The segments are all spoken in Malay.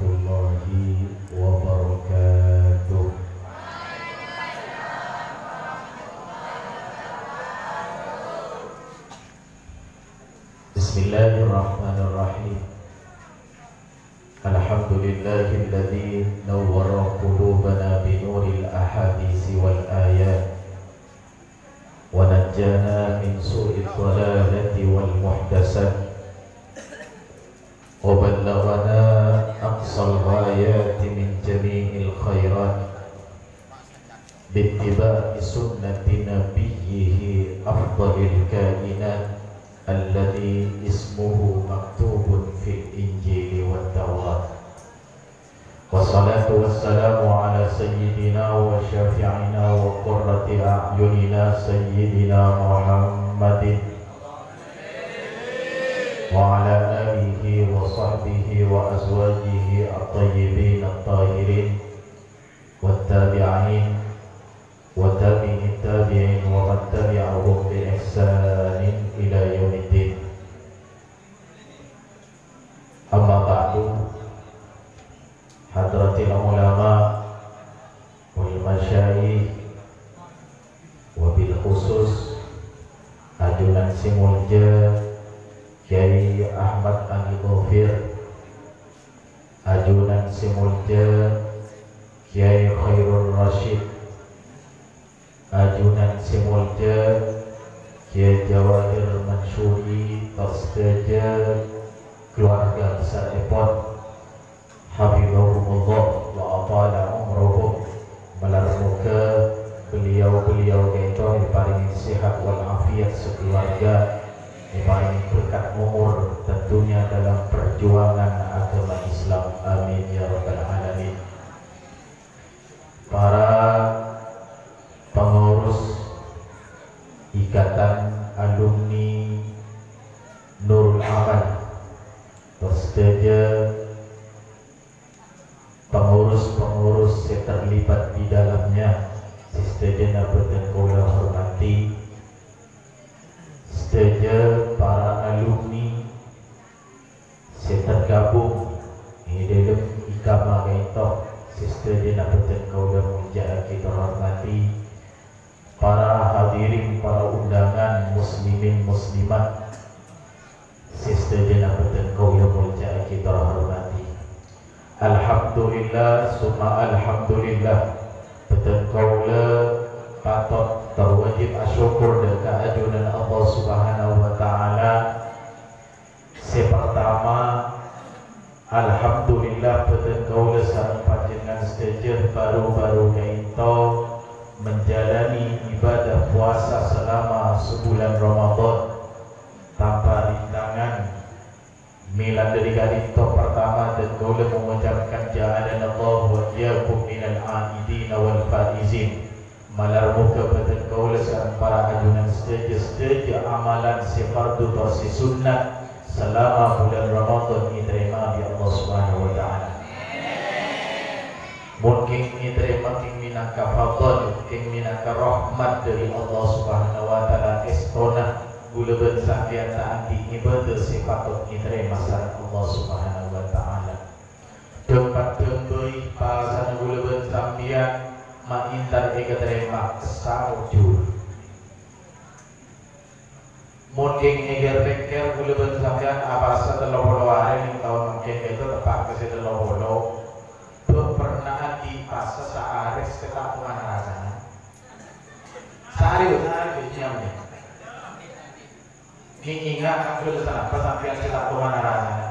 warahmatullahi wabarakatuh. Bismillahirrahmanirrahim. Alhamdulillahilladzi nawwara qulubana binuril ahadits wal ayat wa najjana min su'id dhalalati wal muhdatsat wa ballaghana aqsal ghayati min jami'il khairat bittiba'i sunnati nabiyhi afdalil kainat alladhi ismuhu maktubun fil injili wat tawrat. Wassalatu wassalamu ala sayyidina wa syafi'ina wa qurrati a'yunina sayyidina Muhammadin wa ala alihi wa sahbihi wa azwajihi at-tayyibin at-tahirin wat tabi'in wa tabi'it tabi'in wa man tabi'ahum bi ihsanin ila yaumiddin. Amma ba'du, hadratil ulama wal masyayikh wa bil khusus ajunan simulja Kiai Ahmad Ali Ghafir, ajunan simulja Kiai Khairul Rashid, ajunan simulja Kiai Jawahir Mansuri, tersedia keluarga besar Epon hafizahumullah wa atala umruhum, melarmuka beliau-beliau itu diparingi sehat wal afiat sekeluarga, diparingi berkat umur tentunya dalam perjuangan agama Islam, amin ya rabbal alamin. Para pengurus Ikatan Alumni Nurul Amal, tersedia pengurus-pengurus yang terlibat di dalamnya, sedia dan kula hormati, sedia para alumni yang tergabung di dalam ikama itu, sedia dan kula mulia kita hormati, para hadirin, para undangan muslimin muslimat, sedia dan kula mulia kita hormati. Alhamdulillah summa alhamdulillah, betul kaula patut terwajib asyukur dan keajunan Allah Subhanahu wa taala. Pertama, alhamdulillah betul kaula sareng panjenengan sedaya baru-baru itu menjalani ibadah puasa selama sebulan Ramadan tanpa rintangan. Milan dari kali itu pertama dan kaula mengucapkan ja'alana Allah wa iyyakum minal aidin wal faizin. Malarmuka betul kaula sareng para ajunan sedaja amalan si fardu atau si sunnah selama bulan Ramadan diterima di Allah Subhanahu wa taala. Mungkin diterima king minaka fadl, king minaka rahmat dari Allah Subhanahu wa taala istona gula bensakian taati ibadah sifatut diterima sareng Allah Subhanahu wa taala. Tempat tembui pasan gula bensakian maintar eka terima saujur. Mungkin eger beker gula bensakian apa setelah puluh hari ning tahun mungkin itu tepat ke setelah puluh. Pernah di pas searis kita Tuhan rasanya. Sehari jamnya. Ingat aku sana pesampian kita Tuhan rasanya.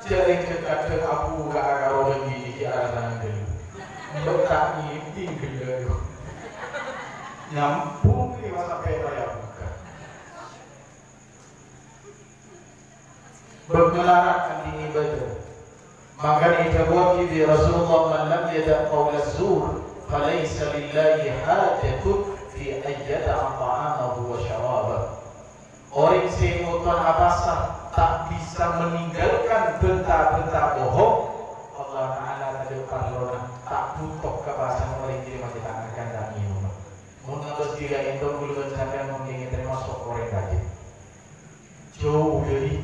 Jadi ketika aku gak agak begini di arahan dulu. Mbak ini gila. Nyampung di masa pedo ya bukan. Bermelaratkan ini betul. Maka dikatakan di Rasulullah, man lam yada' qawla zur falaysa lillahi hajatun fi ayyada'a ta'amahu wa syarabahu. Orang semutan abasah tak bisa meninggalkan benta-benta bohong, Allah Ta'ala tadi parlona tak butuh kebasan orang jadi masih tak akan dan minum. Menurut dia itu belum sampai mungkin termasuk orang kaji. Jauh dari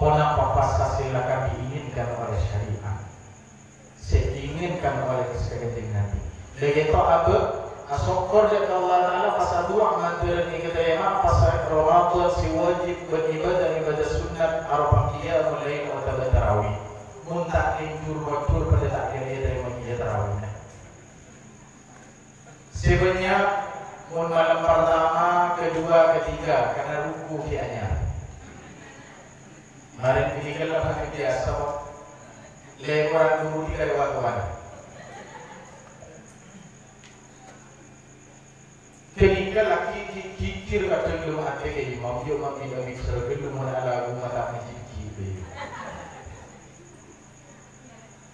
orang apa puasa silakan diinginkan oleh syariat, diinginkan oleh sekalian Nabi. Begitu abe asokor dari Allah Taala pasal 2 manturan ini kita yang pasal Ramadan si wajib beribadah sunat arafah qiyamul lail atau tarawih. Muntah injur waktu pada tak kira dari menjadi tarawih. Sebenarnya mun malam pertama, kedua, ketiga karena ruku kianya. Marin ini kalau pakai biasa, lebaran dulu tiga waktuan. Ketika laki kikir kata belum ada ke imam, dia mami mixer belum ada lagu mata kikir.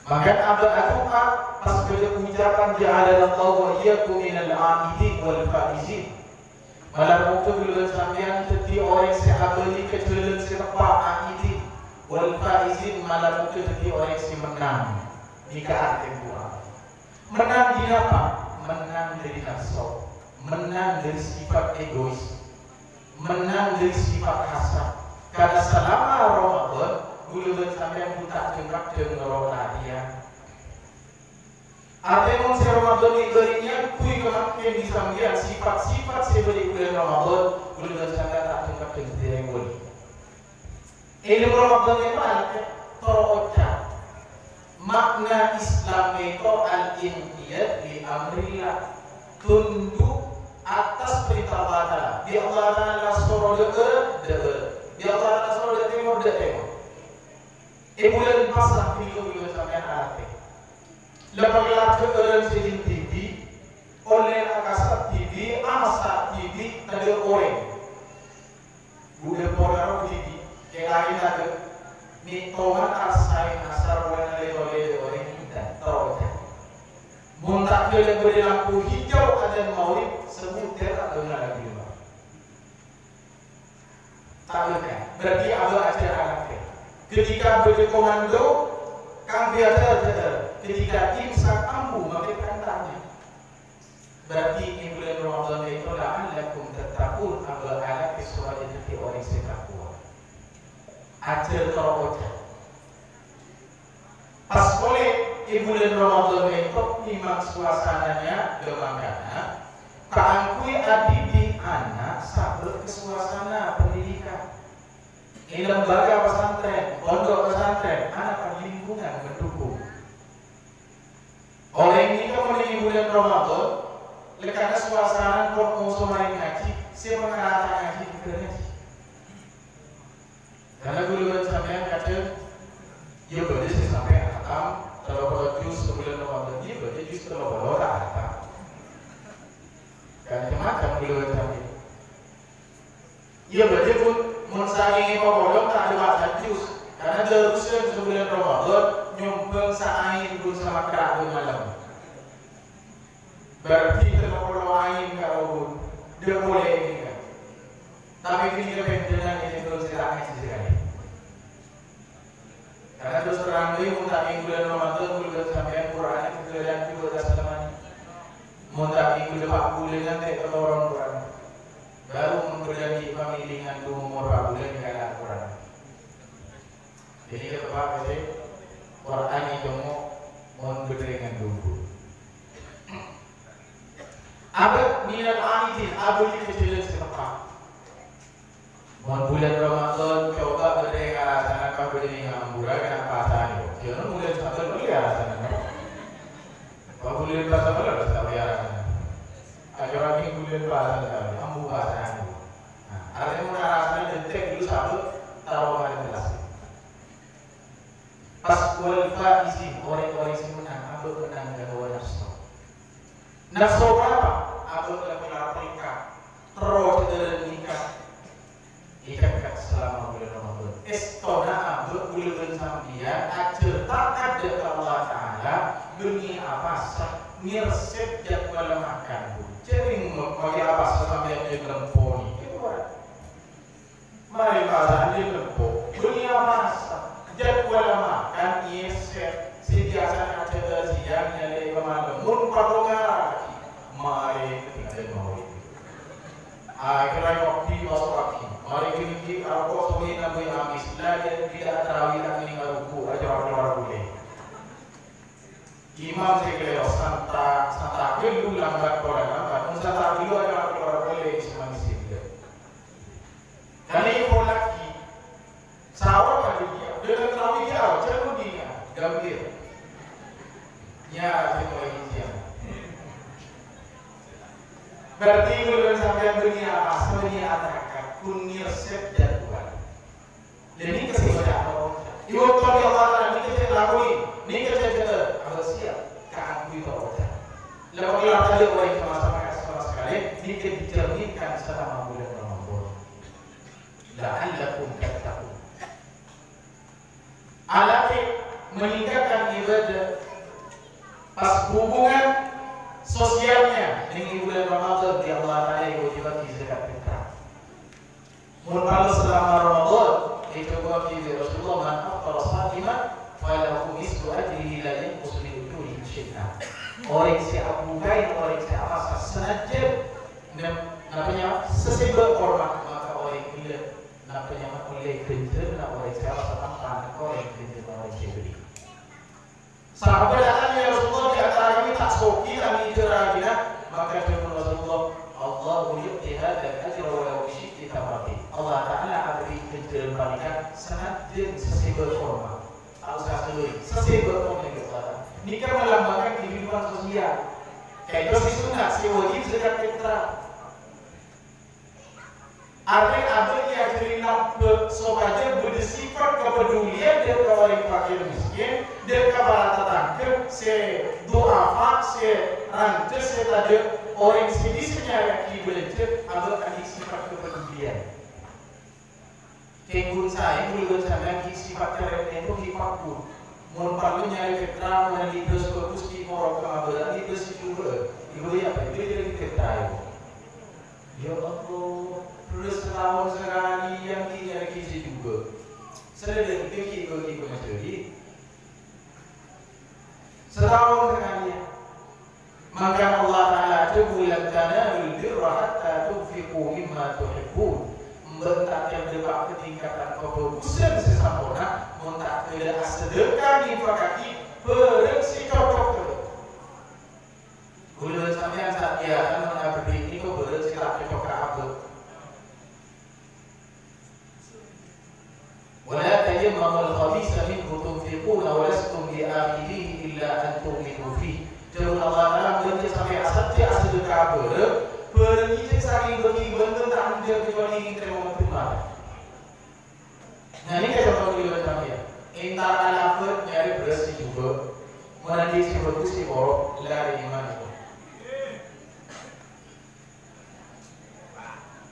Maka aku pas kerja ucapan ja'ala Allah wa iyyakum minal 'abidin wal faizin. Malam waktu belum sampean jadi orang sehabali kecuali siapa a'idin wal faizin malam waktu jadi orang si menang. Jika arti dua. Menang di apa? Menang dari nafsu. Menang dari sifat egois. Menang dari sifat hasad. Karena selama Ramadan guluan sampai buta jengkak dengan dia. Ada yang saya Ramadan ibarinya kui kemakin disambian sifat-sifat seberi bulan Ramadan guluan sampai tak jengkak dengan dia yang boleh. Ilmu Ramadan itu ada toroja. Makna Islam itu al-inqiyad li amrillah, tunduk atas perintah Allah Taala. Di Allah Taala suruh dekat. Di Allah Taala suruh dekat. Bulan pasang video sampai hati. Lepas ke orang sejin TV, oleh akasat TV, amasa TV, ada orang. Bukan orang TV, yang lain ada. Ni toman asai asar bulan oleh orang kita tahu. Muntak dia beri lampu hijau ada maulid sebut dia tak dengar lagi. Tak dengar. Berarti ada acara anak. Ketika berkomando, kang biasa ketika imsak ambu makan tanya. Berarti ini bulan Ramadan itu la'allakum tattaqun abal ala kiswah jadi orang setakwa. Ajar teroja. Pas oleh bulan Ramadan itu imam suasananya demangana, kaangkui adidik anak sabar ke suasana pendidikan. Ini lembaga pesantren, pondok pesantren, anak lingkungan mendukung. Orang ini kan melalui bulan Ramadan, karena suasana kok mau main ngaji, saya mengarahkan ngaji ke ngaji. Karena guru sampai kata, dia boleh sampai atam, kalau jus sebulan Ramadan, dia boleh jus kalau tak atam. Karena macam guru sampai, dia boleh pun mensaingi pokoknya tak ada baca jus karena terusnya sebulan Ramadan nyumbang sain pun sama kerak malam. Berarti kalau ain kalau dia boleh ini kan. Tapi ini kepentingan ini terus dirangkai sekali. Karena terus terang ini muntakin bulan Ramadan bulan sampai Quran itu yang juga dah selama ini. Muntakin bulan 4 bulan nanti kalau orang Quran. Baru memperjanji pemilihan umur 4 bulan dengan Al-Quran. Jadi kita pakai Quran itu mau berderingan dulu. Abad minal anidin, abad itu jelas setempat. Mau bulan Ramadan coba berderingan alasan apa berderingan murah kenapa alasan itu? Jangan bulan satu dulu ya alasan. Kalau bulan pertama lalu tak biar alasan. Agar lagi bulan alasan ambu alasan. Ada yang alasan detik dulu satu taruh kali jelas. Pas wal faizin orang-orang si menang, abad menang dan orang nafsu. Nafsu apa? Abad lakukan tingkah, terus nikah, ikat selama bulan Ramadan. Estona abad bulan sambian, ajar tak ada Allah Taala dunia apa sah ngirsep jadwal makan. Jadi bagi apa sampai dia lemponi itu orang. Mari bahasa dia lempo dunia masa jadwal makan ngirsep sediakan acara siang nyali malam mun patungan mari ketika mau itu akhirnya waktu masuk lagi Mari kini aku sohi nabi amis lagi tidak terawih lagi ni ngaruku aja orang boleh. Imam sekalian santa dulu lambat orang lambat. Santa dulu aja orang boleh semua sini. Kali lagi sawah kali dia dengan terawih dia jangan dia gambir. Ya semua ini. Berarti kalau sampai dunia apa? Sebenarnya akan kunir set jadwal. Jadi kesimpulan apa? Ibu tuan Allah Taala ni kita lakuin, ni kita harus siap keakui Allah. Lepas kita tadi orang sama sekali, ni kita dicerminkan selama bulan Ramadan. La'allakum tattaqun. Alati meningkatkan ibadah pas hubungan sosialnya dengan bulan Ramadan di Allah Taala wajibkan zakat fitrah. Mun kalau selama Ramadan itu wajib Rasulullah man afṭara sha'iman falahu mislu ajrihi la yanqus min ujurihi syai'an. Orang siapa bukan orang siapa saja namanya sesibuk hormat maka orang bila namanya oleh kerja nak orang siapa tanpa orang kerja orang cebri. Sahabat datang ya Rasulullah di antara kami tak soki kami jeragina maka firman Rasulullah Allah yu'ti hadzal ajra wa law syi'ta tamati. Allah Taala beri kejernihan sangat dan sesibuk hormat. Harus kasih sesibuk hormat Allah. Ini kan melambangkan kehidupan sosial. Kayak itu sunat si wajib zakat fitrah. Ada yang terlihat sobaja bersifat kepedulian dia kepada fakir miskin, dia kepada tetangga, se doa, se rantai, se tadi orang sedih senyara ki belajar, ada sifat kepedulian. Kenggun saya dulu lagi sifat keren itu hipapun. Mun perlu nyari fitrah, mun lidos bagus di morok kemabelan lidos itu ibu apa itu jadi fitrah. Ya Allah. Terus setahun sekali yang kini ada kisi juga. Sedang kita kiko masjid. Setahun sekali. Maka Allah Taala bulan tanalul birra hatta tunfiqu mimma tuhibbun. Membentak yang dekat ketingkatan kebagusan sesempurna, mentak tidak sedekah infakati bereksi cocok. Kulo sampean saat dia akan mengabdi ini kok bereksi tak cocok apa. ولا تيمموا الخبيث منه تنفقون ولستم بآخذيه إلا أن تؤمنوا فيه. Jangan Allah Taala berhenti sampai asal kabur. Berhenti saking bagi bentuk tak ada kecuali ingin terima terima. Nah ini kayak contoh di luar ya. Intar alafat nyari beras juga. Mana di si bagus si borok lari iman itu.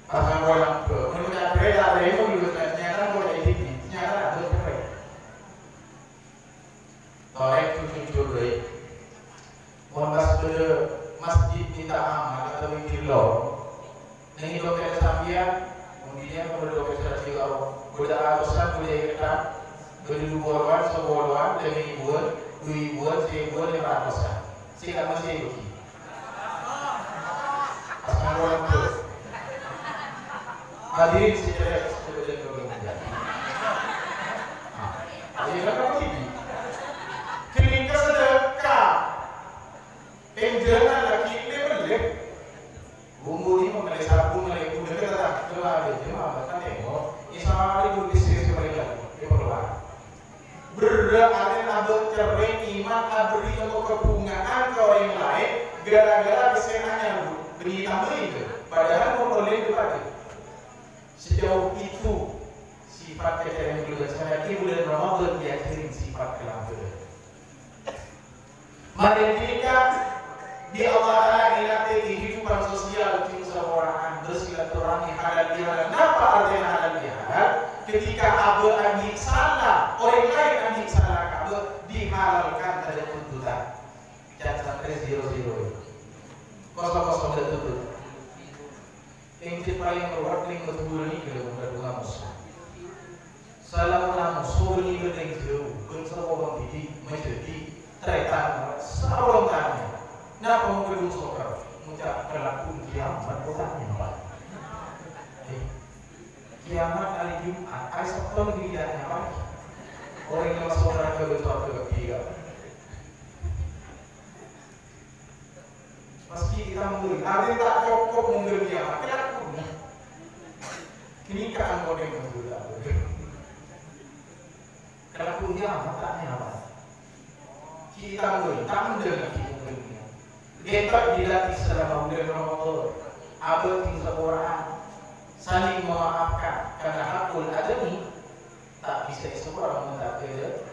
Pasang orang ke. Menurut berita ada yang mau juga ternyata boleh ini. Torek tujuh baik. Mondas ke masjid minta amal atau kilo. Ini dokter sambian, kemudian kemudian dokter strategi kalau boleh alasan boleh kita boleh luar sebulan demi ibuan sebulan 500. Sehingga masih itu. Asal orang tu. Hadirin secara sebagai keluarga. Jadi apa ini? Ketika sedekah, jangan lagi lebih. Bumbu ini mengenai sabun, mengenai kuda kita telah ada jemaah kan tengok. Isari kondisi mereka keperluan. Berada ada cermin iman abri untuk kebungaan ke orang lain gara-gara kesenangan beri tambah itu. Padahal memperoleh kepada sejauh itu sifat keceriaan juga saya di bulan Ramadan diajarin sifat kelampuan. Mari kita di Allah Taala ingat kehidupan sosial di seorang bersilaturahmi halal bihalal. Kenapa artinya halal bihalal? Ketika abu ambil salah, orang lain ambil salah kamu dihalalkan ada tuntutan. Jangan sampai 00 kosong dan tutup. Yang paling berwarning betul ini kalau berdua musuh. Salam musuh ini berdeng jauh. Bangsa orang ini menjadi tretan seorang tanya. Kenapa mau kedua sokar? Mengucap perlakuan kiamat, kau tanya apa? Kiamat Orang yang masuk neraka betul ketiga. Meski kita memberi, ada tak cukup memberi kiamat. Kenapa? Kini kan kau yang memberi. Kenapa kiamat tak nyaman? Kita memberi, tak mendengar kita memberi. Kita dilatih selama bulan Ramadan. Abad tinggal Quran, saling memaafkan. Karena hakul adami tak bisa seorang mentakdir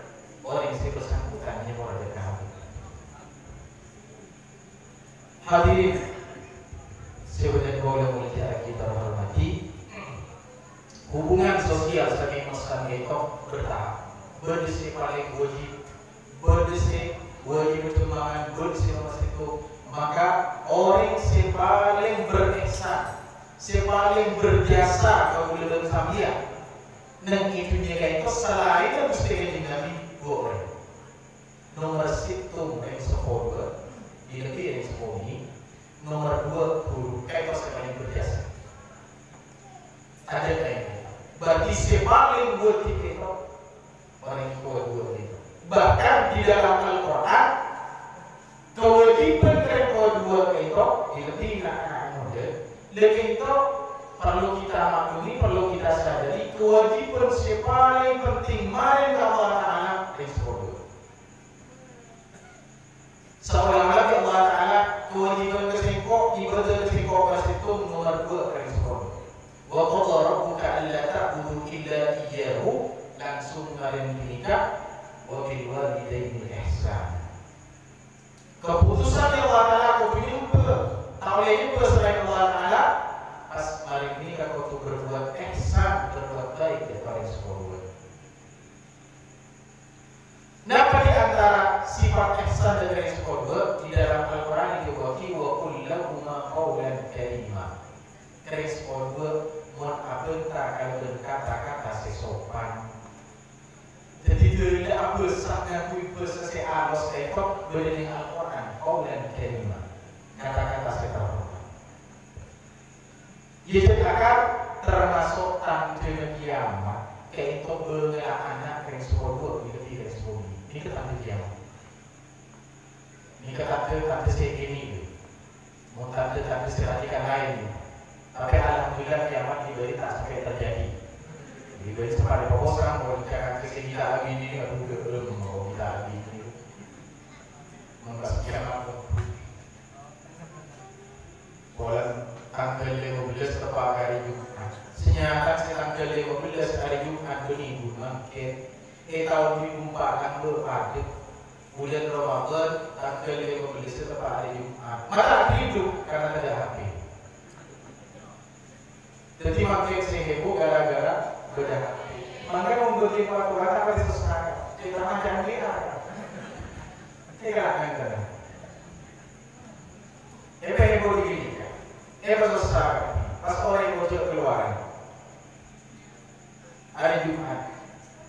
orang yang bersangkutan hanya orang dekat. Hadirin sebenarnya boleh mulia kita hormati hubungan sosial sebagai masalah itu bertahap. Berdesik paling wajib perkembangan berdesik masa itu. Maka orang yang paling berihsan, yang paling berjasa kepada dalam sambian, nang itu nilai itu selain itu mesti jadi nabi boleh. Nomor satu yang sepuluh, di lebih yang sepuluh ini. Nomor 20 itu yang paling berjasa. Ada yang berarti yang paling buat itu orang yang dua itu. Bahkan di dalam Al-Quran kewajiban kedua itu lebih nak model. Lebih itu perlu kita maklumi, perlu kita sadari kewajiban yang paling penting mari Allah Taala respon. Seolah-olah Allah Taala kewajiban kesengkok ibadah kesengkok pas itu nomor 2 respon. Wa qadara rabbuka alla ta'budu illa iyyahu langsung kalian menikah wa bil walidayni ihsan. Keputusan Allah Taala kau pilih tak boleh selain Allah Taala pas hari ini kau tu berbuat ihsan, berbuat baik kepada semua. Napa di antara sifat ihsan dan respon di dalam Al-Quran dibagi wa kullahuma qawlan karima. Respon mon abenta kalau berkata-kata sesopan. Jadi dari apa saatnya kui bersesi alos ekor berdiri Al-Quran qawlan karima. Kata-kata sesopan. Ia cakap termasuk tanda kiamat. Kayak itu bela anak respon di respon. Ini ketanda kiamat. Ini ketanda segini. Mau tanda seratikan lain. Tapi alhamdulillah kiamat diberi tak sampai terjadi. Diberi sampai proposal mau dikatakan kesini lagi ini aduh belum mau kita lagi ini. Mengas kiamat. Bulan tanggal 15 tepat hari Jumat. Senyata tanggal 15 hari Jumat berminggu mungkin. Tahun 2004 berpada bulan Ramadan tanggal 15 tepat hari Jumat. Mata hidup karena ada HP. Jadi makin saya heboh gara-gara beda HP. Makanya membuat waktu kata apa disesuaikan. Kita macam dia. Tidak akan. Heboh begini. Selesai. Pas orang yang bocor keluar hari Jumat.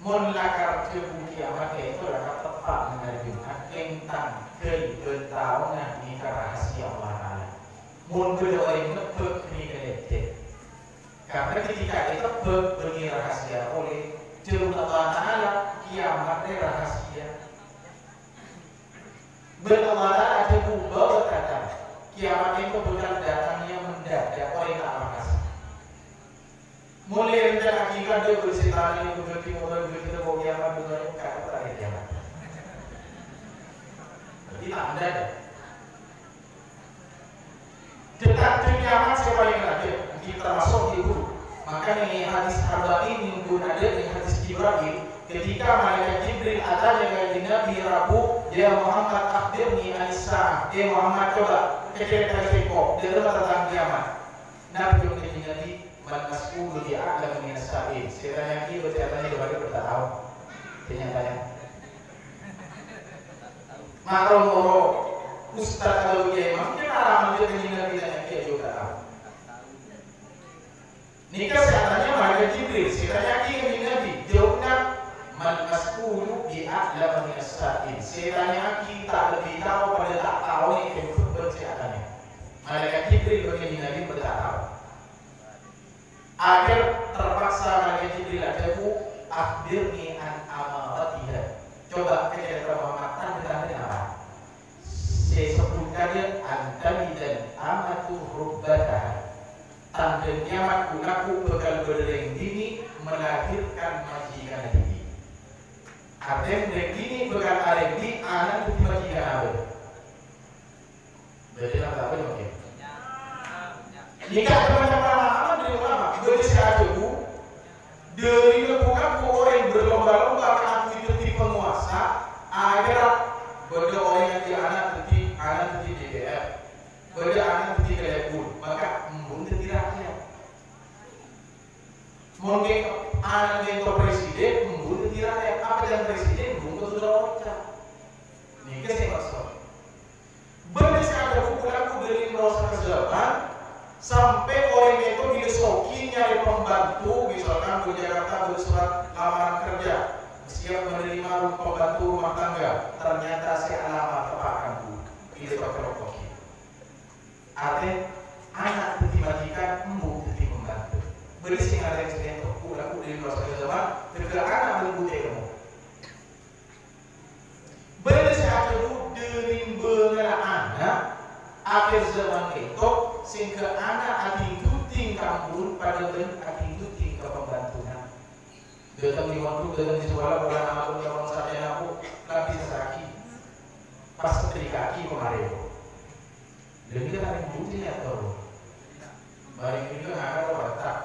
Mun lakar kebu kiamat itu lakar tepat hari Jumat. Tentang bertahun ni rahasia Allah Taala. Mun beda orang nebak ni kedetek. Karena ketika itu berbagi rahasia oleh Juru Allah Taala kiamat rahasia. Allah Taala ada bawa kata kiamat itu bukan datangnya mendadak oleh tak rahasia. Mulai rencana kita dia bersetan ini begitu mulai begitu bawa kiamat bukan kata terakhir kiamat. Jadi tak mendadak. Dekat kiamat siapa yang ada? Kita masuk itu. Maka ini hadis arba'in yang pun ada di hadis Jibril ketika malaikat Jibril ada dengan Nabi Rabu ya Muhammad akhbirni an-sa'ah ya Muhammad coba cerita seko dia tentang kiamat. Nabi yang Nabi man mas'ulu bi a'lam min as-sa'il. Saya tanya dia bertanya kepada bertahu. Tanya. Makro ustaz atau kiai mungkin arah menjadi Nabi dan kiai juga tahu. Nikah seandainya malaikat Jibril, saya tanya Nabi, jawabnya man mas'ulu bi a'lam min as-sa'il. Saya tanya kita lebih tahu pada tak tahu ni berseatannya. Malaikat Jibril bagi Nabi bertahu. Agar terpaksa malaikat Jibril adaku akhbirni an amarati kiamat gunaku bakal bereng dini melahirkan majikan dini. Artinya bereng dini bakal areng di anak putih majikan apa? Berarti apa mungkin? Jika teman-teman pemahaman dari ulama, berisiatu dari lembungan orang berlomba-lomba aku itu di penguasa agar beda orang yang di anak di DPR, beda anak di Kelepun, maka embun di rakyat. Mungkin anak yang presiden embun di rakyat, apa yang presiden embun ke sudah orang. Ini kesini maksud. Berisiatu aku dari merasa kesalahan. Sampai orang itu disoki nyari pembantu, misalkan di Jakarta bersurat lamaran kerja, siap menerima pembantu rumah tangga, ternyata saya alamat tepakanku, ini pakai rokok. Artinya anak dimajikan, embu jadi pembantu. Berisi ada yang sedang aku dari proses zaman, ketika anak berbuat kamu. Berisi ada dari mengenai anak. Akhir zaman itu sehingga anak tinggi kampung pada ben tinggi ke pembantuan. Datang di waktu datang di sekolah bulan aku yang sarjana aku tapi sesaki pas ketika kaki kemarin. Dan kita ada bukti atau barang ini kan ada watak.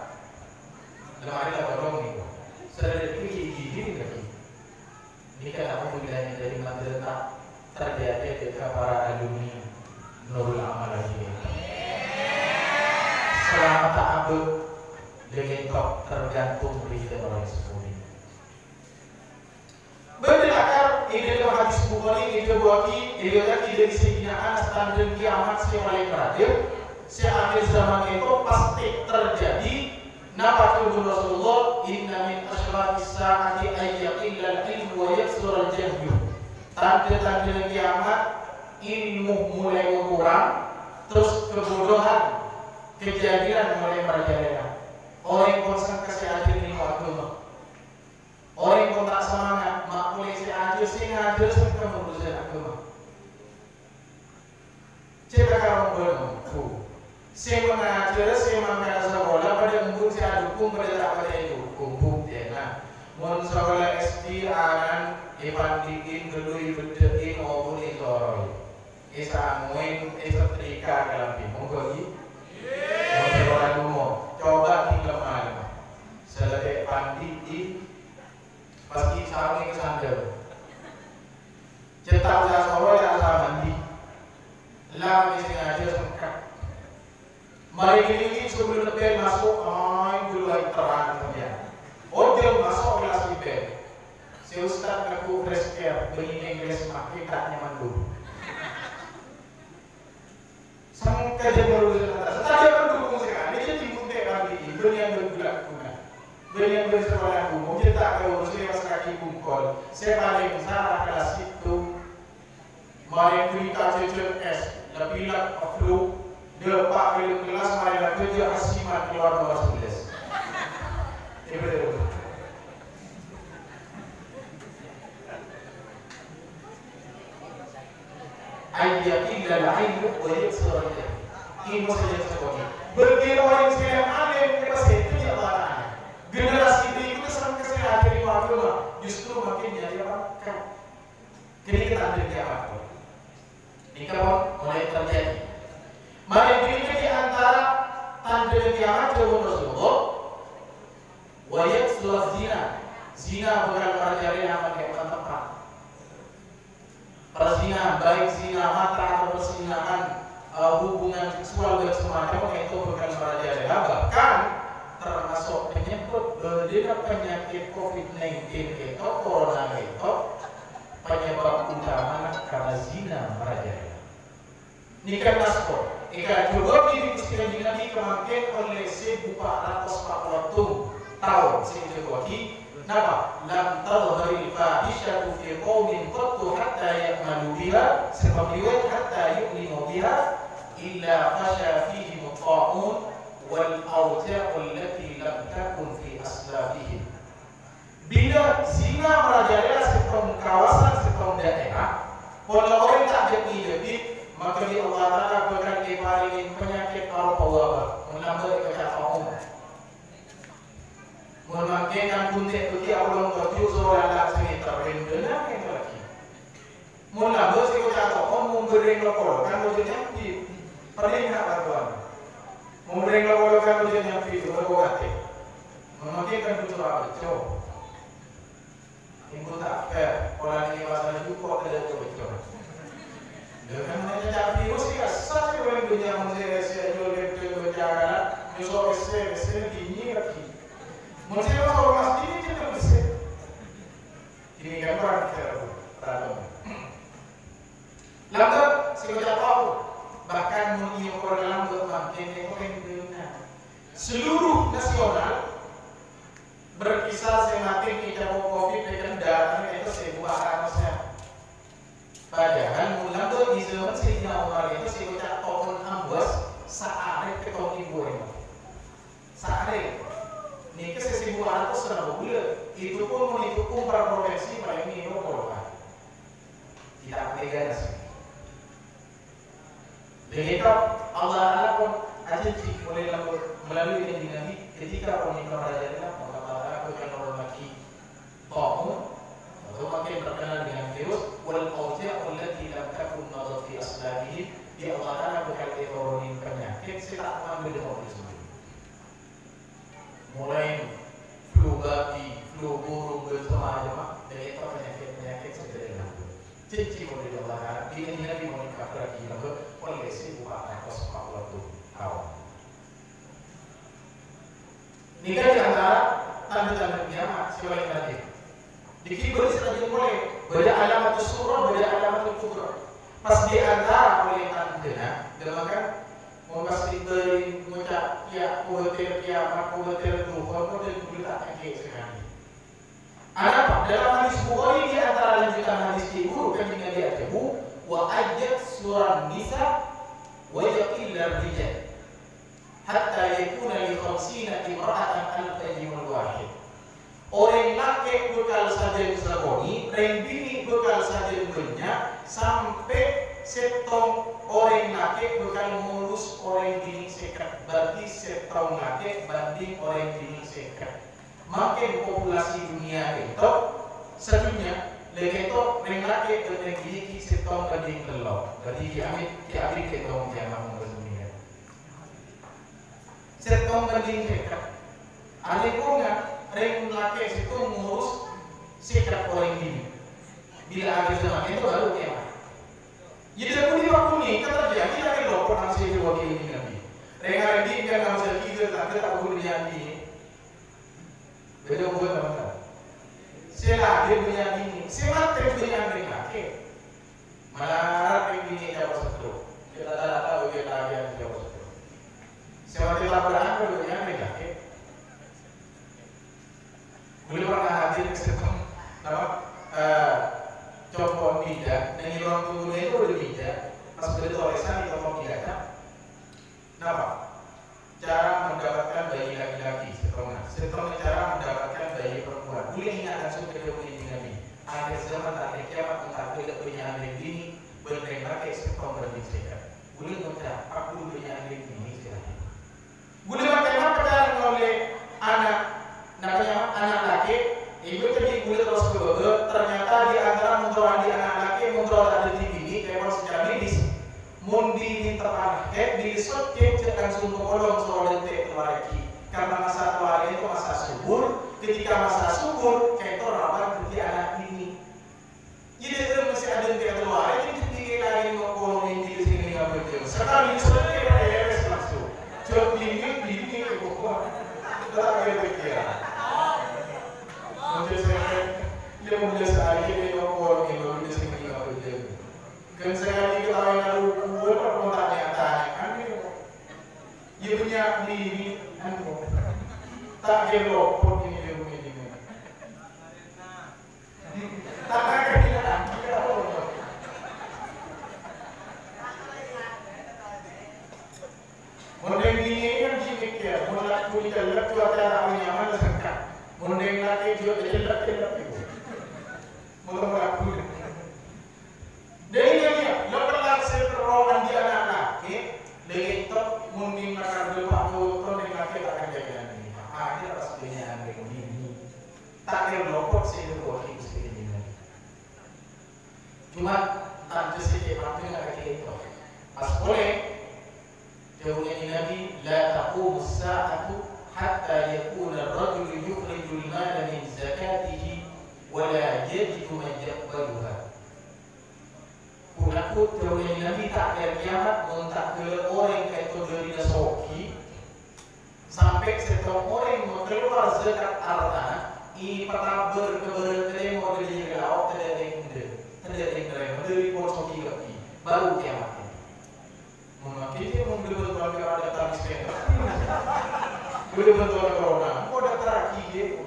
Lemari lah dorong nih. Sedari gigi lagi. Ini kan aku bilangnya dari madrasah terjadi dekat para alumni Nurul Amal lagi. Selama tak abad dengan top tergantung berita orang sepuluh. Berdasar ide hadis Bukhari ide Bukhari ide ide kesinaan standar kiamat yang paling terakhir seakhir zaman itu pasti terjadi. Nabi Rasulullah inna min asyrafis saati ayyaqillal ilmu wa yaksur al-jahlu. Tanda-tanda kiamat ilmu mulai berkurang, terus kebodohan, kejadian mulai merajalela. Orang yang konsen kesehatan ilmu agama, orang yang tak semangat, mak mulai sehadir, sengaja sampai mengurusan agama. Cita kamu bermampu, saya mengajar, saya mengajar sekolah pada minggu saya dukung pada tak pada itu dukung ya kan. Mohon sekolah SD anan ipandikin dulu ibedein maupun itoroi. Isa muin, isa trika dalam bingung lagi. Mau orang dulu, coba tinggal malam. Selesai pandi pasti sarung ke sandal. Cetak usaha solo dan usaha mandi. Lama di sini aja sengkak. Mari ini sebelum lebih masuk, dulu lagi terang saja. Dia masuk kelas IPA. Si Ustaz aku fresh care, begini Inggris makin tak nyaman dulu. Sangka dia baru saja. Tadi aku dukung sekali. Dia dibuat lagi. Beri yang bergulak guna. Beri yang bersekolah umum. Dia tak tahu saya pas kaki bungkol. Saya paling salah kelas itu. Mari berita CCS. Lebih lah flu. Dia pak kali kelas mari lah kerja asimat keluar nomor 11. Ini betul. Ayyaqillal ilmu wa yaksur al-jahl. Ilmu saja seperti bagi orang yang sedang alim kita itu ya Allah. Generasi ini itu sampai kesehatan ilmu agama justru makin jadi apa? Jadi kita ambil apa? Ini kawan mulai terjadi. Mari kita di antara tanda kiamat jauh Rasulullah. Wa yaksur zina. Zina bukan merajalela pakai tempat. Perzinahan baik zina mata atau perzinahan hubungan seksual dan semacamnya itu bukan merajalela, bahkan termasuk penyakit COVID-19 itu corona itu penyebab utama karena zina merajalela. Nikah naskah, jika juga diri sekali Nabi kemarin oleh 1440 tahun sejak Napa lam tadhharil fahishatu fi qaumin qattu hatta ya'malu biha sebab hatta yu'minu biha illa fasha fihi mutta'un wal awja'u allati lam takun fi aslabihim. Bila zina merajalela sepenuh kawasan sepenuh daerah, kalau orang tak jadi maka di Allah Ta'ala akan diparingin penyakit atau wabah menambah kekacauan bunte tu dia ulung baju soal alat sini terbentuknya yang lagi. Mula bos itu jatuh, om bereng lokol kan wujudnya di paling nak bantuan. Bereng lokol kan wujudnya di bergogate. Mungkin kan butuh apa? Coba. Ibu tak fair, orang ini masalah juga ada coba. Dengan menjadi virus ya, sahaja orang dunia manusia jual itu berjalan, nyusor besar dini lagi. Manusia orang masih ini tidak besar. Ini kan orang terlalu. Lalu sekolah tahu, bahkan mengirim orang lambat makin orang dunia. Seluruh nasional berkisar semakin kita COVID dengan data itu sebuah harusnya. Padahal mulang tu di zaman Sayyidina Umar itu si ucap tahun ambas saare ketong ibu ini. Saare. Ni ke 1200 bulan. Itu pun menghitung per provinsi paling ini lokal. Tidak beda sih. Begitu Allah pun ajanji boleh melalui dinamik ketika pernikahan raja itu maka aku akan hormati kaum atau makin terkenal dengan virus wal awja' allati lam takun nadat fi aslabihim di Allah Taala bakal diturunin penyakit setak mengambil dari sebelum mulai flu babi, flu burung bersemacam dari itu penyakit sederhana cici boleh Allah Taala ini Nabi Muhammad lagi lalu oleh si buka atas waktu awal ini kan antara tanda-tanda kiamat siapa lagi dikit saja mulai beda alamat surah, beda alamat kubra. Pas di antara oleh tanda, demakan membahas dari mengucap ya kuatir kiamat, kuatir Tuhan, kuatir berita kaki sekali. Apa? Dalam hadis Bukhari di antara lanjutan hadis ibu kan dengan dia tebu wa ajat surah Nisa wa yaqillar rijal hatta yakuna li 50 imra'atan al-tajimul wahid. Orang laki bekal saja bersaboni, orang bini bekal saja banyak, sampai setong orang laki bekal ngurus orang bini sekat. Berarti setong laki banding orang bini sekat. Makin populasi dunia itu, sedunia, lagi itu orang laki dan orang bini setong banding telur. Berarti diambil ketong jangan berdunia. Setong banding sekat. Ada pun orang laki itu mengurus sikap orang ini. Bila akhir zaman itu baru kiamat. Jadi aku di waktu ini kan terjadi lagi loh pernah saya wakil ini nabi. Orang ini kan nama saya kita tak boleh jadi. Beda buat teman-teman. Saya lahir punya ini, saya mati punya orang laki. Malah orang ini jauh seterus. Kita tak tahu dia lagi yang jauh seterus. Saya mati laporan punya orang laki. Boleh pernah hadir ke situ, contoh tidak, dan orang tuanya itu udah tidak, pas begitu olesan itu contoh tidak, kenapa? Cara mendapatkan bayi laki-laki setengah cara mendapatkan bayi perempuan. Boleh ingat langsung ke dunia Nabi. Akhir zaman akhir kiamat entah tidak punya anak ini berlengkap setengah berbisik. Boleh mengucap aku punya anak ini silahkan. Boleh bagaimana cara oleh anak namanya anak laki, ibu tadi boleh terus berdoa. Ternyata di antara muntulan di anak laki, muntulan ada di bini, kayak secara medis, mundi minta pakai, disot cek langsung kolom soal detik lagi. Karena masa tua itu masa subur, ketika masa subur, kayak itu rawan di anak ini. Jadi itu masih ada yang tidak keluar, ini jadi lagi ngomongin di sini nggak betul. Sekarang disot cek kayak langsung, coba bini ke pokok, tak ada pikiran. Dia membiasa aja dia ngomong ini di sini nggak betul. Kan saya lagi ketahui lalu gue mau tanya kan dia punya ini tak gelok ini dia punya ini. Tak ada kita. Model ini kan gimmick ya, model kuliah cuaca nyaman sengkat. Model lagi juga jelek itu. Model laku. Dari yang lepas seterohan dia anak laki, dari itu mungkin akan berlaku tahun yang laki akan jadi ini. Dia pas punya anak Cuma tante sikit waktu nak kata itu. Pas boleh jawabnya Nabi, la taqum as-sa'atu hatta yakuna ar-rajulu yukhrijul mala min zakatihi wa la yajidu man yaqbaluha. Aku jawabnya Nabi tak ada kiamat mentak ke orang kaitu dari nasoki sampai setiap orang yang keluar zakat harta ini pernah berkeberanian mau beli lauk tidak ada yang dari nasoki lagi baru kiamat. Mungkin dia membeli betul ada tamis merah, beli betul corona, mau daftar lagi dia.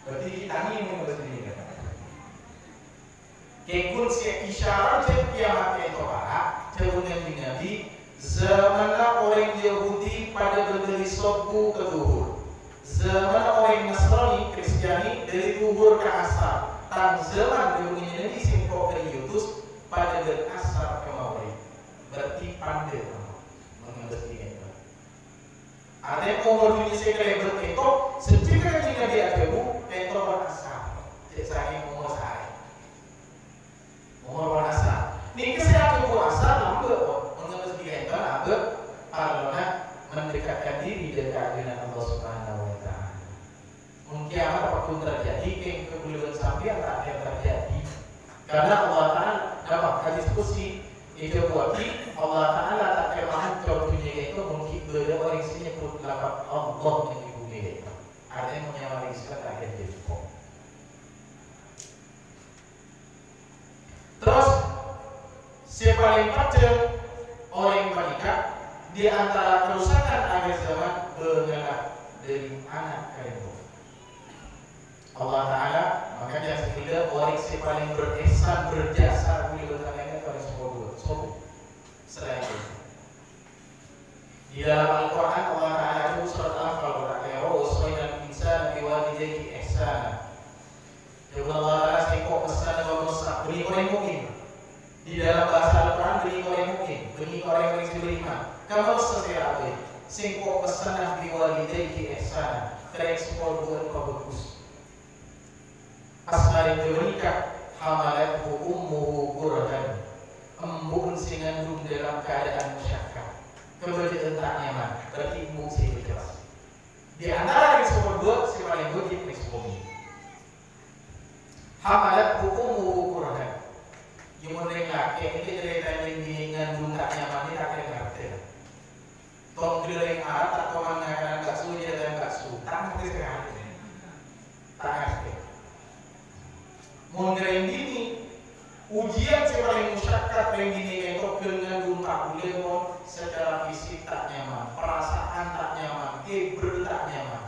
Berarti kita ini membeli. Kekun si isyarat kiamat itu para jawabnya Nabi zaman orang Yahudi pada berdiri subuh ke zuhur, zaman orang Nasrani Kristiani dari zuhur ke asar, dan zaman jawabnya Nabi simpok periodus pada dari asar ke maghrib. Berarti pandai mengerti itu. Ada yang umur dunia sekali berketok sejika Nabi Adamu ketok berasar, jadi saya umur saya. Umur puasa. Ni kesehatan puasa lambat mengenai kegiatan lambat karena mendekatkan diri dengan Allah Subhanahu Wa Taala. Mungkin apapun terjadi, kebulan sampai tak akan terjadi. Karena Allah Taala dapat diskusi itu buati Allah Taala tak akan hancur dunia itu mungkin berada orang sini pun dapat Allah yang di bumi itu. Ada yang menyamai Islam tak akan jadi. Terus siapa paling panjang orang menikah di antara kerusakan akhir zaman mengalah dari anak kalian. Allah Taala makanya sekiranya orang si paling berihsan berjasa beliau bertanya pada sobo selain itu. Di dalam Al-Quran Allah Taala itu surat Al-Anfal berkata ya wasayna al-insana biwalidayhi ihsana. Ya Allah Taala sengkok pesan bahwa beri orang mukmin. Di dalam bahasa Al-Quran beri orang mukmin, beri orang yang beriman. Kamu setiap hari sengkok pesan biwalidayhi ihsana. Terus semua buat kau bagus. Asmari menikah hamalathu ummuhu kurhan. Embun sing ngandung dalam keadaan musyakkah. Kemudian tak nyaman, berarti ibu sih jelas. Di antara yang semua dua si paling wajib respondi. Hamalathu ummuhu kurhan. Yang mulai laki ini ceritanya ini ngandung tak nyaman ini tak ngerti. Tong yang Arab tak kau mengatakan bakso dia dan bakso tak ngerti sekali. Tak ngerti. Mulai ini ujian si paling musyakkah paling gini itu ngandung tak boleh secara fisik tak nyaman, perasaan tak nyaman, tak nyaman.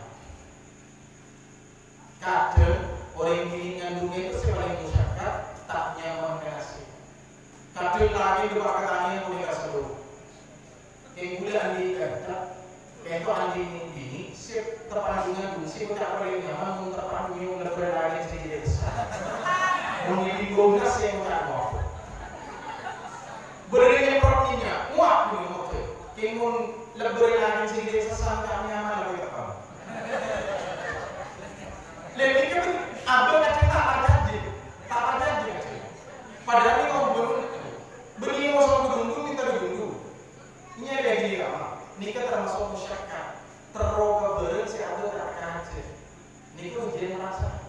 Kadang orang gini ngandungnya itu si paling musyakkah tak nyaman kasih. Kadang lagi dua katanya boleh kasih dulu. Yang boleh andi kata, itu andi ini sip terpandungnya dulu sip tak paling nyaman, terpandungnya udah berlari sedikit besar. Mungkin gomnas yang tak mau. Berinya protinya, muak punya motor. Kemun lebih lagi sedikit besar tak nyaman lebih tepat. Lebih ke apa kata tak ada je. Padahal ini ngobrol beri masuk gedung minta gedung. Ini ada lagi apa? Nikah termasuk musyakkah. Teroga beren si ada tak kaje. Nikah ujian merasa.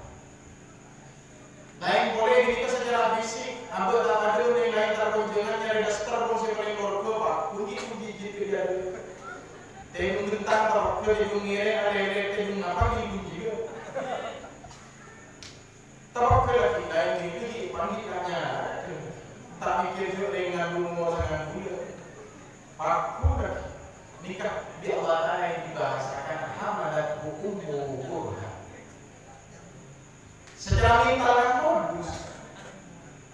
Lain boleh nikah secara fisik, ambil tak ada yang lain terkunjungan nyari daster pun si paling korko pak. Puji gitu dia. Tapi menggentang terkau di bungire ada yang apa di juga. Terkau lagi lain ini panggilannya. Tak mikir juga dengan rumah sangat mulia. Aku dah nikah di Allah Taala yang dibahasakan hamalat ummuhu kurhan. Secara mental modus.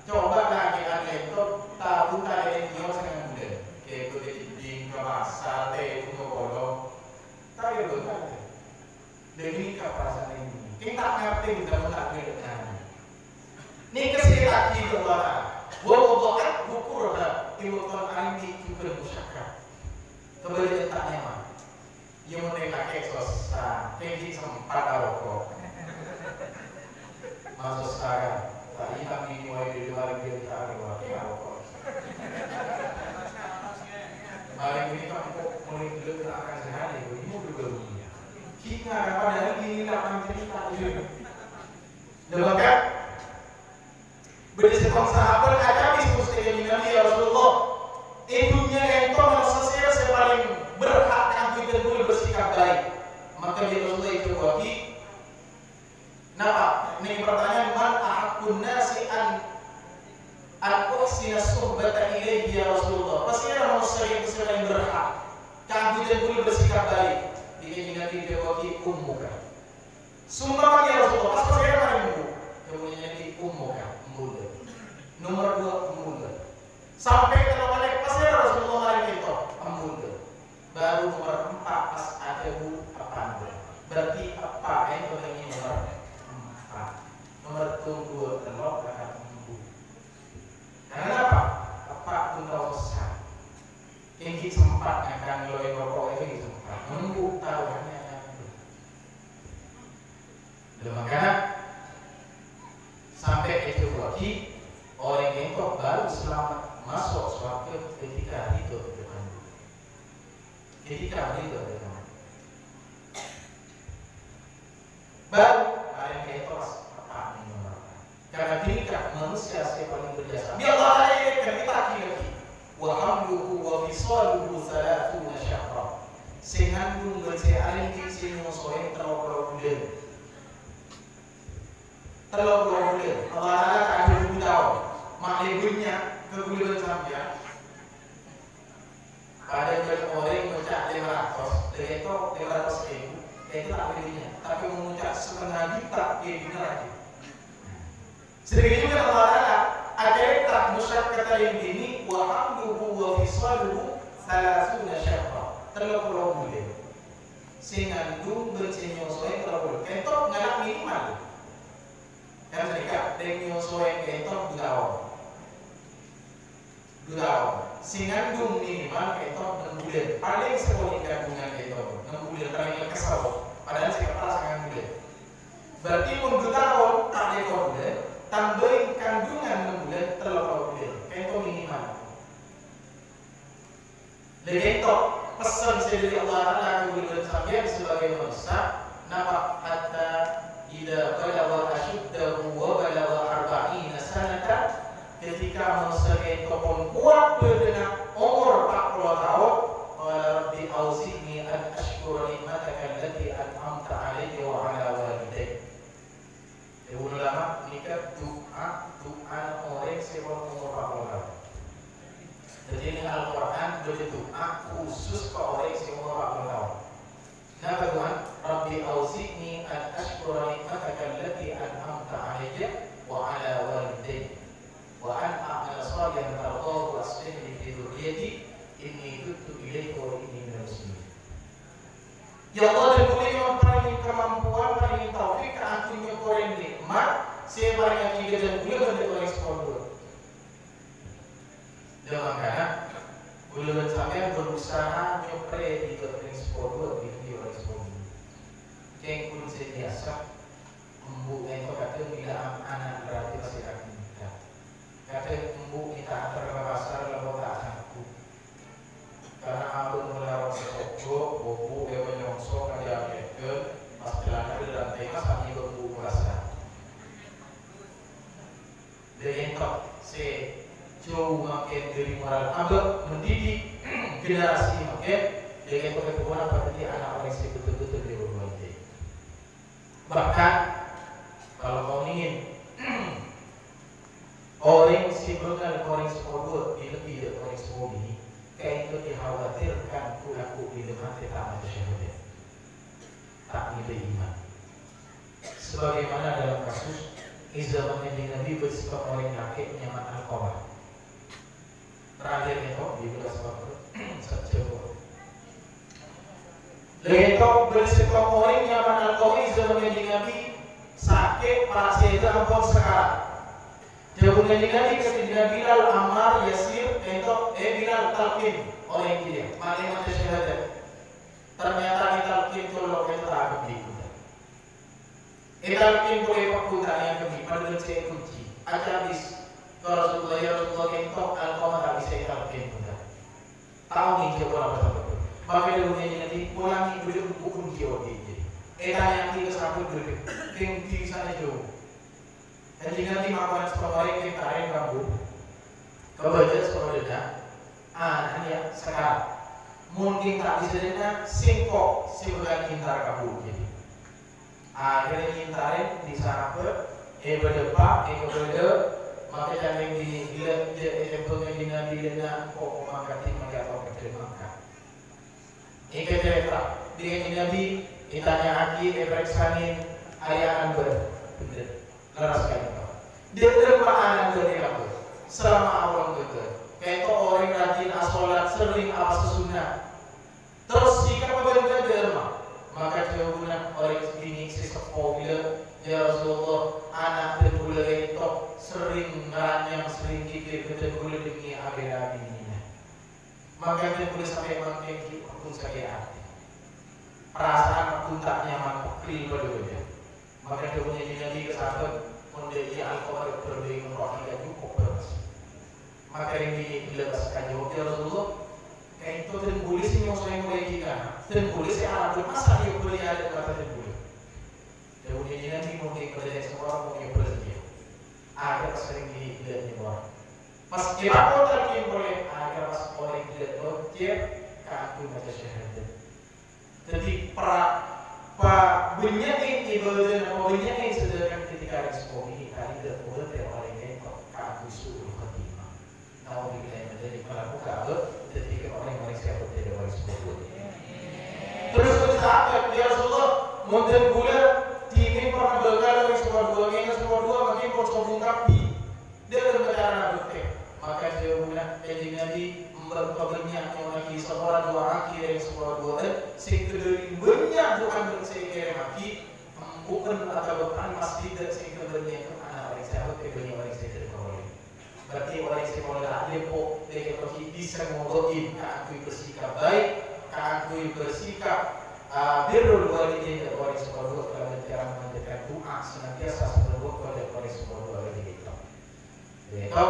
Coba lagi ada itu tahu tak ada yang sangat mulia. Kayak itu di pasar teh itu bolong. Tak ada betul. Demi perasaan ini. Kita ngerti kita tak ngerti. Nikah sekali lagi Allah. Wawahat bukurah imutan andi juga musyakkah. Kemudian tak nyaman. Yang mereka kesosa, keji sempat rokok. Masuk sekarang. tadi kami mulai dari luar dia tarik waktu apa? Kemarin ini kan kok mulai dulu akan sehari, ini mau juga dunia. Kita pada hari ini akan cerita juga. Bahkan berdasarkan sahabat ada diskusi dengan Nabi Rasulullah. Ibunya itu manusia yang paling berhak yang kita boleh bersikap baik. Maka dia Rasulullah itu bagi. Nah, ini pertanyaan man ahakun nasi an uhsina suhbata ilaihi ya Rasulullah. Pasti ada manusia yang paling berhak yang kita boleh bersikap baik. Dia Nabi dia bagi ummuka. Sumpah ya Rasulullah. Pasti ada paling ummu. Dia boleh jadi ummuka, muda. Nomor 2 muda. Sampai kalau balik pasti ada Rasulullah hari itu muda. Baru nomor 4 pas ada bu apa? Berarti apa yang ini nomor 4. Nomor 2 telok akan embu. Karena apa? Apa pun tahu besar. Tinggi sempat akan loe rokok itu sempat. Embu tahu hanya itu. Makanya sampai itu lagi orang yang kok baru selamat masuk suatu ketika itu dengan ketika itu dengan baru ada yang itu apa ini karena ketika manusia yang paling berjasa biar Allah akan kita lagi wa hamluhu wa fisaluhu 30 syahra singandung bersearing di sini soalnya terlalu bulan Allah akan ada tahun maklumnya keguliran sampai ada orang mencak 500 dari itu 500 ribu itu tak belinya tapi memuncak setengah juta dia lagi sedikit juga Allah ada tak musyaf kata yang ini wa hamduhu wa fisaluhu 30 syahra terlalu bulan sehingga dung bersenyosoy terlalu itu nggak minimal kan mereka dengan nyosoy itu Gurau, singandung minimal itu 6 bulan. Paling sekali kandungan itu 6 bulan paling kesal. Padahal sekarang sangat bulan. Berarti pun 2 tahun tak ada bulan, tambahin kandungan 6 bulan terlalu bulan. Itu minimal. Lagi itu pesan dari Allah Taala kepada sampean sebagai manusia, nampak hatta idza balagha ashuddahu wa balagha 40 sanatan ketika manusia itu pun kuat dengan umur 40 tahun qala rabbi auzi'ni an ashkura ni'mataka allati an'amta 'alayya wa 'ala walidayya. Ulama nikah doa orang sebelum umur 40 tahun. Jadi ini Al-Quran berdoa khusus ke orang sebelum umur 40 tahun. Kenapa Tuhan? Rabbi auzi'ni an ashkura ni'mataka allati an'amta 'alayya wa 'ala walidayya. Wa an a'mal salihan tardahu wa aslih li fi dhurriyyati inni tubtu ilaika wa inni minal muslimin. Ya Allah diberi paling kemampuan paling taufik antum nyokorin nikmat sebarang yang dan beliau dari orang sekolah. Dan makanya beliau sampai berusaha nyopre di orang sekolah di orang sekolah. Yang pun biasa embu itu kata bila anak berarti pasti akan kata embu kita terpasar lalu tak aku karena aku melawan sesoko bobo dia menyongsong aja ke pas celana dan tema kami bobo merasa dari engkau se jauh makin dari moral abad mendidik generasi makin dengan perkembangan pada anak orang si betul-betul dia berbalik bahkan kalau kau ingin orang si begal orang sekolah di lebih dari orang sekolah ini kayak itu dikhawatirkan aku di mati tak ada syahadat tak ada iman sebagaimana dalam kasus zaman Nabi bersikap orang laki nyaman al-qamar terakhir itu di belas waktu sejauh itu bersikap orang nyaman al-qamar zaman Nabi sakit para sehat ampun sekarang jauh dari Nabi ketika Bilal Ammar Yasir itu Bilal talqin oleh dia kalimat syahadat ternyata ditalqin tolong itu tak begitu Italkin boleh pakutan yang kami pada saya kunci. Acabis kalau Rasulullah kentok alqamah tak bisa italkin pun. Tahu ni siapa apa betul. Maka dia punya nanti pulang ni boleh bukan dia dia. Yang kita sambut dulu. Tinggi sana jauh. Jadi nanti makan seperti yang karen kamu. Kebaca seperti itu. Hanya sekarang. Mungkin tak bisa dengan singkok sebagai kintar kamu jadi. Akhirnya kintarin di sana per, berdepak, berde, maka jangan dilihat contohnya dengan dilihat kok mengangkat atau kerja. Ika cerita dengan Nabi ditanya lagi periksain ayat ber, leras kali. Dia terpaan dari kamu selama awal betul. Kayak orang rajin asolat sering apa sesunnah. Terus jika berbeda derma, maka jawabannya orang ini sesepuh bila ya Rasulullah anak tergula itu sering ngaranyang sering kikir tergula demi abad ini. Maka tergula sampai mengkiki pun sakit hati. Perasaan pun tak nyaman kiri berdua. Maka jawabannya jadi kesabat menjadi alkohol berbeda rohani cukup beras. Maka ini dilepaskan jawab ya Rasulullah. Kayak itu tergulis ini yang saya mulai kita. Tergulis ya alat masa dia boleh ada kata tergulis. Jadi nanti mungkin kerja semua mungkin bersedia. Ada sering dilihat orang. Pas kita mungkin boleh ada pas orang dilihat dia kaku macam syahadat. Jadi benyakin ibadah atau benyakin sedangkan ketika respon ini kali terbuat dari orang yang kaku suruh khatimah. Tahu kita menjadi pelaku kabar. Ketika orang-orang siapa tidak boleh sebut. Terus sahabat ya Rasulullah mungkin gula dingin pernah berkala dari semua dua makin kosong kapi dia berbicara betul. Maka dia gula jadi Nabi memperbanyak yang lagi seorang dua akhir yang semua dua sekadari banyak bukan bersekadar maki bukan atau bukan pasti tidak sekadar banyak anak orang siapa banyak orang sekadar boleh. Berarti orang sekolah lepo dia bisa ngobrolin keakui bersikap baik, keakui bersikap birrul walidain dan orang sekolah dalam cara menjalankan doa senantiasa sebelum kepada orang sekolah itu. Yaitu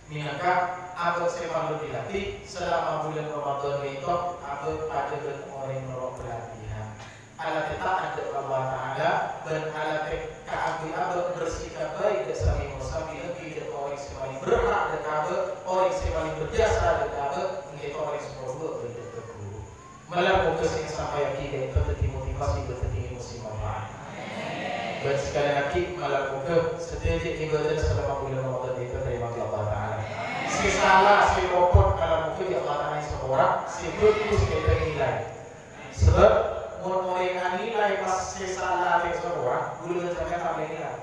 minangka abad selalu dilatih selama bulan Ramadan itu abad pada orang yang berlatihan. Alat kita ada Allah Taala dan alat keakui abad bersikap baik dan sami musami lebih dari orang yang berhak dan abad orang yang berjasa dan abad menjadi orang yang sekolah berguru. Melakukan kesini sampai kita itu terjadi motivasi berarti emosi manfaat. Dan sekali lagi melakukan setiap ibadah selama bulan Ramadan itu dari Allah Taala. Si salah, si lopot kalau mungkin ya Allah Taala seorang, si itu kita nilai. Sebab orang nilai pas si salah dari seorang, guru jangan tak nilai.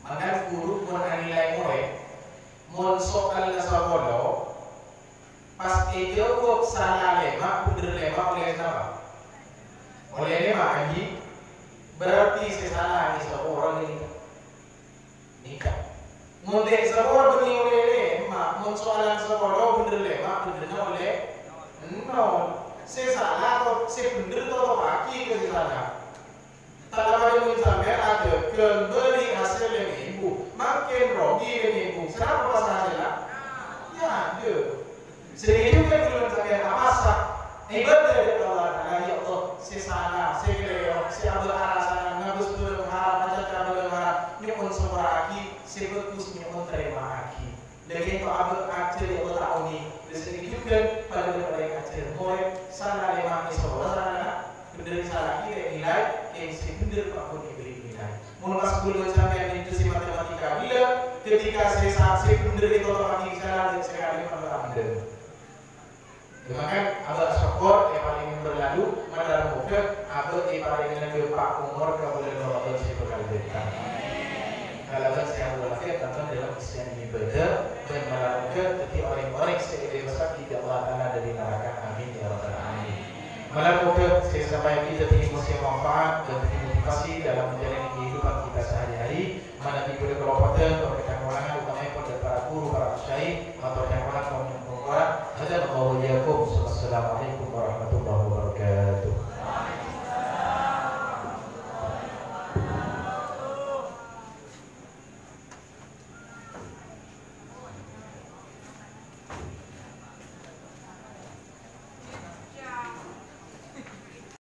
Maka guru nilai mulai, soal nasabolo, pas itu kok salah lemak, bener lemak oleh apa? Oleh lemak lagi. Berarti sesalah ni seorang ini nikah. Mungkin seorang beri oleh lemak, soalan seorang bener lemak, bener oleh nol. Sesalah atau sebener atau baki ke sesalah. Tak ada misalnya ada kembali hasil yang ibu, makin rogi yang ibu. Kenapa pas hasilnya? Ya, ada. Sedikit juga belum sampai masak. Ibadah dari Allah Taala ya Allah, sesalah, sekeleo, seabul arasana, ngabus belum harap, macam belum harap, nyukun semua aki, sebetus nyukun terima aki. Lagi itu abul acil ya Allah tahu ni, sedikit juga pada mereka acil, mulai sana lima isola sana, bener salah kita nilai, yang si bener apapun diberi nilai. Mulai pas bulan sampai itu si matematika bila, ketika saya bener itu matematika dan sekali pernah bener. Maka abad syukur yang paling berlalu pada muka abad yang paling lebih pak umur ke bulan Ramadan saya berkali berikan. Kalau saya berlaku tentang dalam Islam ini ibadah dan melakukan ketika orang-orang sebagai besar tidak Allah Taala dari neraka. Amin ya rabbal alamin. Melakukan saya sampai kita tidak musim manfaat dan motivasi dalam menjalani kehidupan kita sehari-hari.